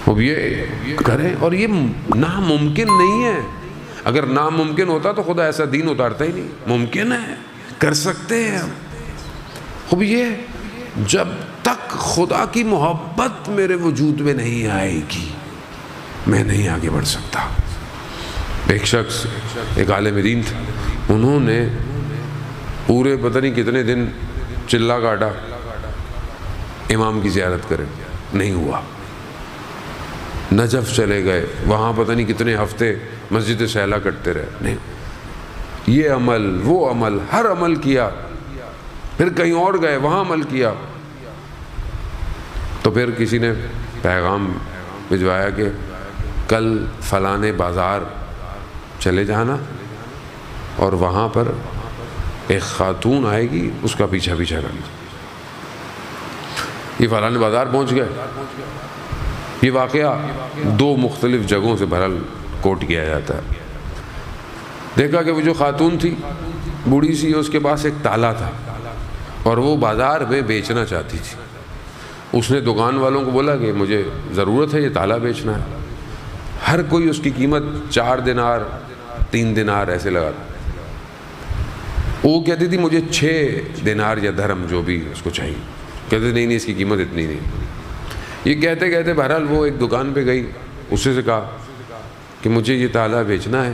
اب یہ کریں، اور یہ ناممکن نہیں ہے۔ اگر ناممکن ہوتا تو خدا ایسا دین اتارتا ہی نہیں۔ ممکن ہے، کر سکتے ہیں ہم۔ اب یہ جب تک خدا کی محبت میرے وجود میں نہیں آئے گی میں نہیں آگے بڑھ سکتا۔ ایک شخص، ایک عالم دین تھا، انہوں نے پورے پتہ نہیں کتنے دن چلا کاٹا امام کی زیارت کریں، نہیں ہوا۔ نجف چلے گئے، وہاں پتہ نہیں کتنے ہفتے مسجد سہلا کرتے رہے، نہیں۔ یہ عمل وہ عمل، ہر عمل کیا، پھر کہیں اور گئے وہاں عمل کیا، تو پھر کسی نے پیغام بھجوایا کہ کل فلانے بازار چلے جانا اور وہاں پر ایک خاتون آئے گی، اس کا پیچھا پیچھا کرنا۔ یہ فلانے بازار پہنچ گئے۔ یہ واقعہ 2 مختلف جگہوں سے بہرحال کوٹ کیا جاتا ہے۔ دیکھا کہ وہ جو خاتون تھی بوڑھی سی، اس کے پاس ایک تالا تھا اور وہ بازار میں بیچنا چاہتی تھی۔ اس نے دکان والوں کو بولا کہ مجھے ضرورت ہے، یہ تالا بیچنا ہے۔ ہر کوئی اس کی قیمت 4 دینار 3 دینار ایسے لگاتا۔ وہ کہتی تھی مجھے 6 دینار یا درہم جو بھی اس کو چاہیے۔ کہتے نہیں اس کی قیمت اتنی نہیں۔ یہ کہتے کہتے بہرحال وہ ایک دکان پہ گئی، اس سے کہا کہ مجھے یہ تالا بیچنا ہے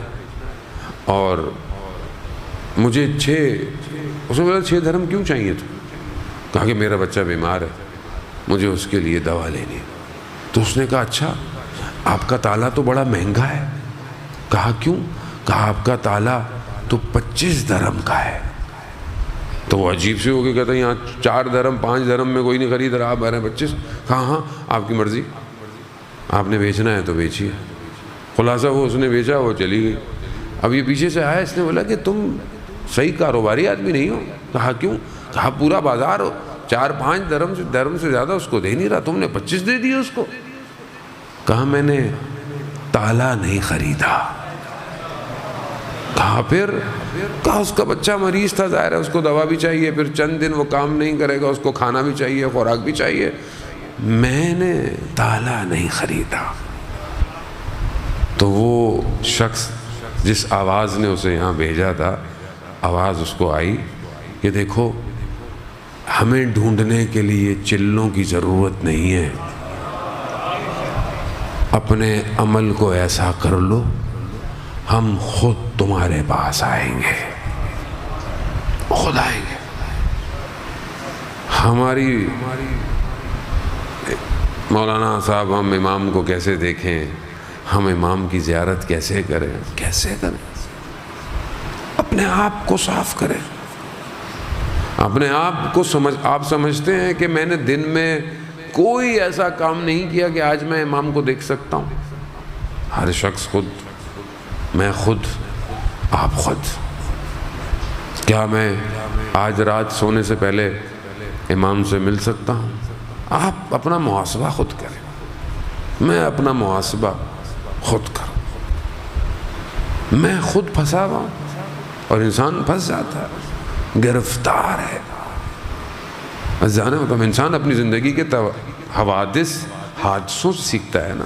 اور مجھے اس نے بولا 6 درہم کیوں چاہیے تو؟ کہا کہ میرا بچہ بیمار ہے، مجھے اس کے لیے دوا لینی ہے۔ تو اس نے کہا اچھا آپ کا تالا تو بڑا مہنگا ہے۔ کہا کیوں؟ کہا آپ کا تالا تو 25 درہم کا ہے۔ تو وہ عجیب سے ہو کے کہتا ہے یہاں 4 درہم 5 درہم میں کوئی نہیں خرید رہا، آپ آ رہے ہیں 25۔ کہا ہاں آپ کی مرضی، آپ نے بیچنا ہے تو بیچیے۔ خلاصہ وہ اس نے بیچا، وہ چلی گئی۔ اب یہ پیچھے سے آیا، اس نے بولا کہ تم صحیح کاروباری آدمی نہیں ہو۔ کہا کیوں؟ کہا پورا بازار 4-5 درہم سے زیادہ اس کو دے نہیں رہا، تم نے 25 دے دیے اس کو۔ کہا میں نے تالا نہیں خریدا۔ کہا پھر؟ کہا اس کا بچہ مریض تھا، ظاہر ہے اس کو دوا بھی چاہیے، پھر چند دن وہ کام نہیں کرے گا، اس کو کھانا بھی چاہیے، خوراک بھی چاہیے، میں نے تالا نہیں خریدا۔ تو وہ شخص جس آواز نے اسے یہاں بھیجا تھا، آواز اس کو آئی کہ دیکھو ہمیں ڈھونڈنے کے لیے چلوں کی ضرورت نہیں ہے، اپنے عمل کو ایسا کر لو ہم خود تمہارے پاس آئیں گے، خود آئیں گے۔ ہماری مولانا صاحب ہم امام کو کیسے دیکھیں، ہم امام کی زیارت کیسے کریں، کیسے کریں؟ اپنے آپ کو صاف کریں، اپنے آپ کو آپ سمجھتے ہیں کہ میں نے دن میں کوئی ایسا کام نہیں کیا کہ آج میں امام کو دیکھ سکتا ہوں؟ ہر شخص خود، میں خود، آپ خود۔ کیا میں آج رات سونے سے پہلے امام سے مل سکتا ہوں؟ آپ اپنا محاسبہ خود کریں، میں اپنا محاسبہ خود کروں۔ میں خود پھنسا ہوا ہوں، اور انسان پھنس جاتا ہے، گرفتار ہے۔ جانا مطلب انسان اپنی زندگی کے حوادث حادثوں سے سیکھتا ہے نا۔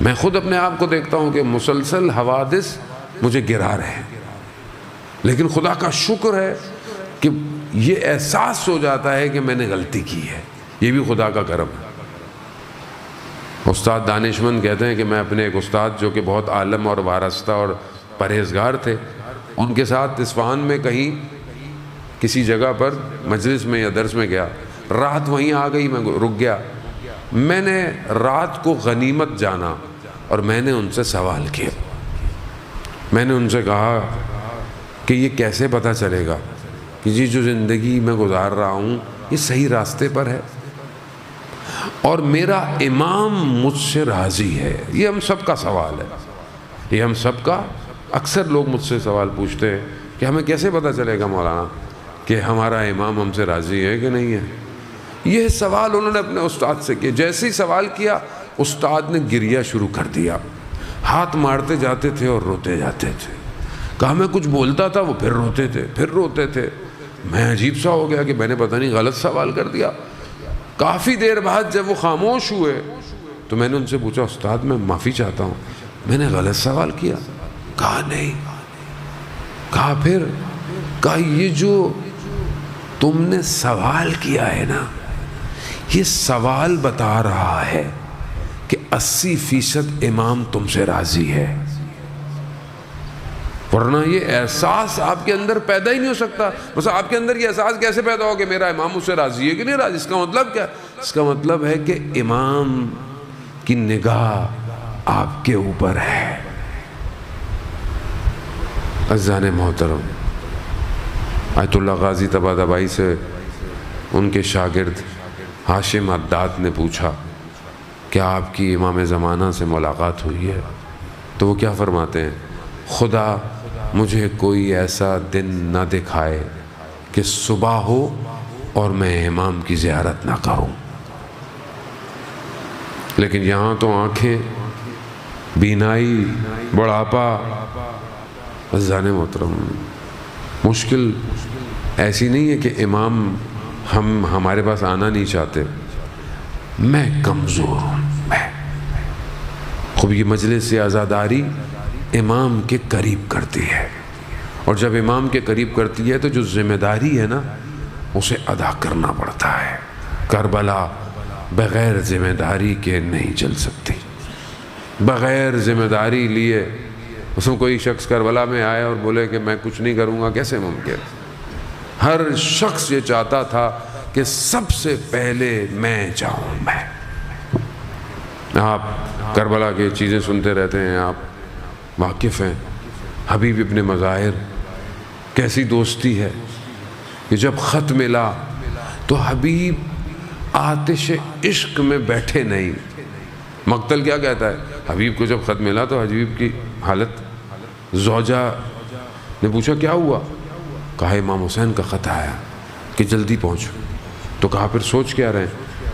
میں خود اپنے آپ کو دیکھتا ہوں کہ مسلسل حوادث مجھے گرا رہے ہیں، لیکن خدا کا شکر ہے کہ یہ احساس ہو جاتا ہے کہ میں نے غلطی کی ہے، یہ بھی خدا کا کرم ہے۔ استاد دانشمند کہتے ہیں کہ میں اپنے ایک استاد جو کہ بہت عالم اور وارستہ اور پرہیزگار تھے، ان کے ساتھ اصفہان میں کہیں کسی جگہ پر مجلس میں یا درس میں گیا، رات وہیں آ گئی، میں رک گیا۔ میں نے رات کو غنیمت جانا اور میں نے ان سے سوال کیا، میں نے ان سے کہا کہ یہ کیسے پتہ چلے گا کہ جی جو زندگی میں گزار رہا ہوں یہ صحیح راستے پر ہے اور میرا امام مجھ سے راضی ہے؟ یہ ہم سب کا سوال ہے، یہ ہم سب کا، اکثر لوگ مجھ سے سوال پوچھتے ہیں کہ ہمیں کیسے پتہ چلے گا مولانا کہ ہمارا امام ہم سے راضی ہے کہ نہیں ہے؟ یہ سوال انہوں نے اپنے استاد سے کیا۔ جیسے ہی سوال کیا استاد نے گریہ شروع کر دیا، ہاتھ مارتے جاتے تھے اور روتے جاتے تھے۔ کہا میں کچھ بولتا تھا وہ پھر روتے تھے، پھر روتے تھے۔ میں عجیب سا ہو گیا کہ میں نے پتہ نہیں غلط سوال کر دیا۔ کافی دیر بعد جب وہ خاموش ہوئے تو میں نے ان سے پوچھا استاد میں معافی چاہتا ہوں، میں نے غلط سوال کیا؟ کہا نہیں۔ کہا پھر؟ کہا یہ جو تم نے سوال کیا ہے نا، یہ سوال بتا رہا ہے کہ 80% امام تم سے راضی ہے، ورنہ یہ احساس آپ کے اندر پیدا ہی نہیں ہو سکتا۔ بس آپ کے اندر یہ احساس کیسے پیدا ہو کہ میرا امام مجھ سے راضی ہے کہ نہیں راضی؟ اس کا مطلب کیا؟ اس کا مطلب ہے کہ امام کی نگاہ آپ کے اوپر ہے۔ عزیزان محترم، آیت اللہ غازی طباطبائی سے ان کے شاگرد ہاشم عداد نے پوچھا کیا آپ کی امام زمانہ سے ملاقات ہوئی ہے؟ تو وہ کیا فرماتے ہیں؟ خدا مجھے کوئی ایسا دن نہ دکھائے کہ صبح ہو اور میں امام کی زیارت نہ کروں۔ لیکن یہاں تو آنکھیں، بینائی، بڑھاپا، عزیزان محترم، مشکل ایسی نہیں ہے کہ امام ہمارے پاس آنا نہیں چاہتے، میں کمزور ہوں۔ خوب یہ مجلس عزاداری امام کے قریب کرتی ہے، اور جب امام کے قریب کرتی ہے تو جو ذمہ داری ہے نا اسے ادا کرنا پڑتا ہے۔ کربلا بغیر ذمہ داری کے نہیں چل سکتی، بغیر ذمہ داری لیے اس میں کوئی شخص کربلا میں آئے اور بولے کہ میں کچھ نہیں کروں گا، کیسے ممکن؟ ہر شخص یہ چاہتا تھا کہ سب سے پہلے میں جاؤں۔ میں آپ کربلا کی چیزیں سنتے رہتے ہیں، آپ واقف ہیں۔ حبیب ابن مظاہر کیسی دوستی ہے کہ جب خط ملا تو حبیب آتش عشق میں بیٹھے نہیں۔ مقتل کیا کہتا ہے؟ حبیب کو جب خط ملا تو حبیب کی حالت، زوجہ نے پوچھا کیا ہوا؟ کہا امام حسین کا خط آیا کہ جلدی پہنچو۔ تو کہا پھر سوچ کیا رہے؟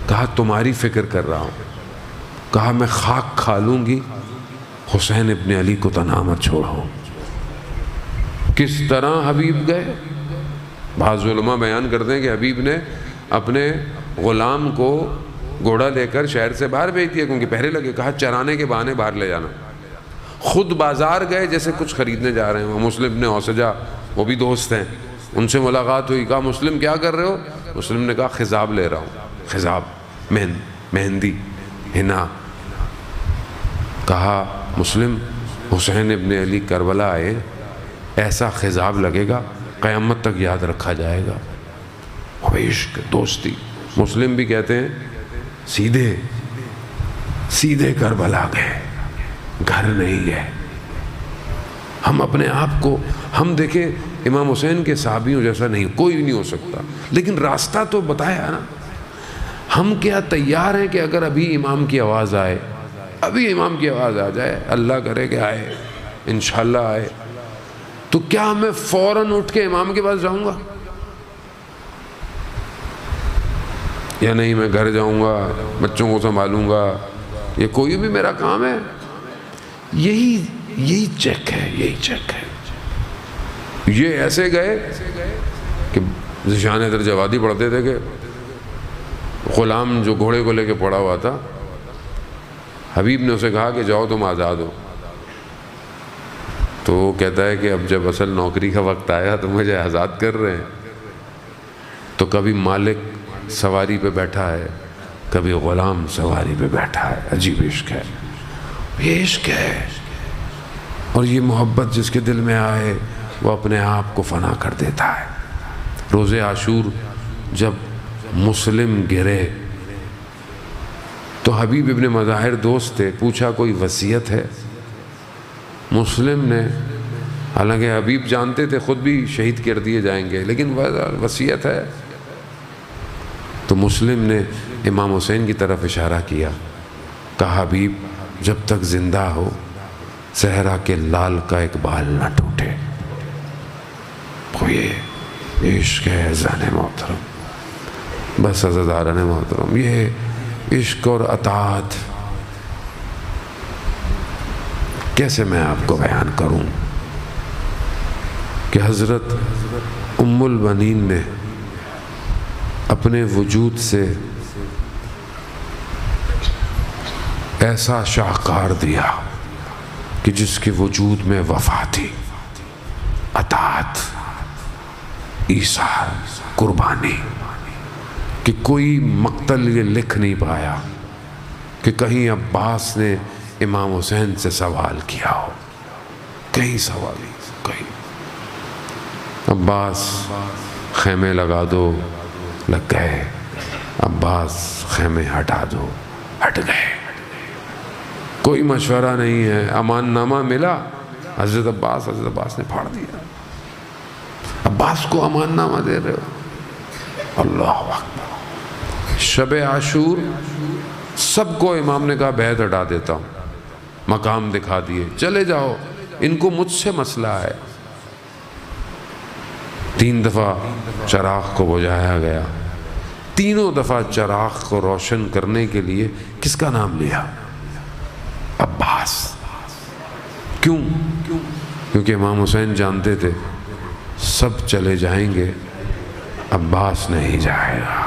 کہا تمہاری فکر کر رہا ہوں۔ کہا میں خاک کھا لوں گی، حسین ابن علی کو تنہا مت چھوڑو۔ کس طرح حبیب گئے؟ بعض علماء بیان کرتے ہیں کہ حبیب نے اپنے غلام کو گھوڑا لے کر شہر سے باہر بھیج دیا کیونکہ پہرے لگے۔ کہا چرانے کے بہانے باہر لے جانا۔ خود بازار گئے جیسے کچھ خریدنے جا رہے ہیں۔ مسلم ابن اوسجہ وہ بھی دوست ہیں، ان سے ملاقات ہوئی۔ کہا مسلم کیا کر رہے ہو؟ مسلم نے کہا خضاب لے رہا ہوں۔ خضاب مہندی، حنا۔ کہا مسلم حسین ابن علی کربلا آئے، ایسا خضاب لگے گا قیامت تک یاد رکھا جائے گا۔ عشق، دوستی۔ مسلم بھی کہتے ہیں سیدھے کربلا گئے، گھر نہیں گئے۔ ہم اپنے آپ کو، ہم دیکھیں امام حسین کے صحابیوں جیسا نہیں، کوئی نہیں ہو سکتا، لیکن راستہ تو بتایا نا۔ ہم کیا تیار ہیں کہ اگر ابھی امام کی آواز آئے، ابھی امام کی آواز آ جائے، اللہ کرے کہ آئے، انشاءاللہ آئے، تو کیا میں فوراً اٹھ کے امام کے پاس جاؤں گا؟ یا نہیں میں گھر جاؤں گا، بچوں کو سنبھالوں گا، یہ کوئی بھی میرا کام ہے؟ یہی چیک ہے، یہی چیک ہے۔ یہ ایسے گئے کہ ذیشان درجوادی پڑھتے تھے کہ غلام جو گھوڑے کو لے کے پڑا ہوا تھا، حبیب نے اسے کہا کہ جاؤ تم آزاد ہو۔ تو وہ کہتا ہے کہ اب جب اصل نوکری کا وقت آیا تو مجھے آزاد کر رہے ہیں۔ تو کبھی مالک سواری پہ بیٹھا ہے، کبھی غلام سواری پہ بیٹھا ہے۔ عجیب عشق ہے، یہ عشق ہے۔ اور یہ محبت جس کے دل میں آئے وہ اپنے آپ کو فنا کر دیتا ہے۔ روز عاشور جب مسلم گرے تو حبیب ابن مظاہر دوست تھے، پوچھا کوئی وصیت ہے؟ مسلم نے، حالانکہ حبیب جانتے تھے خود بھی شہید کر دیے جائیں گے، لیکن وصیت ہے؟ تو مسلم نے امام حسین کی طرف اشارہ کیا، کہا حبیب جب تک زندہ ہو صحرا کے لال کا ایک بال نہ ٹوٹے۔ یہ عشق ہے عزیزان محترم، بس عزیزان محترم، یہ عشق اور اطاعت کیسے میں آپ کو بیان کروں کہ حضرت ام البنین نے اپنے وجود سے ایسا شاہکار دیا کہ جس کے وجود میں وفا تھی، اطاعت، ایثار، قربانی، کہ کوئی مقتل یہ لکھ نہیں پایا کہ کہیں عباس نے امام حسین سے سوال کیا ہو، کہیں سوال نہیں، کہیں۔ عباس خیمے لگا دو، لگ گئے، عباس خیمے ہٹا دو، ہٹ گئے، کوئی مشورہ نہیں ہے۔ امان نامہ ملا، حضرت عباس نے پھاڑ دیا۔ عباس کو امان نامہ دے رہے ہو، اللہ اکبر۔ شب عاشور سب کو امام نے کہا بیعت ہٹا دیتا ہوں، مقام دکھا دیے، چلے جاؤ، ان کو مجھ سے مسئلہ ہے۔ 3 دفعہ چراغ کو بجھایا گیا، تینوں دفعہ چراغ کو روشن کرنے کے لیے کس کا نام لیا؟ عباس۔ کیوں؟ کیونکہ امام حسین جانتے تھے سب چلے جائیں گے، عباس نہیں جائے گا۔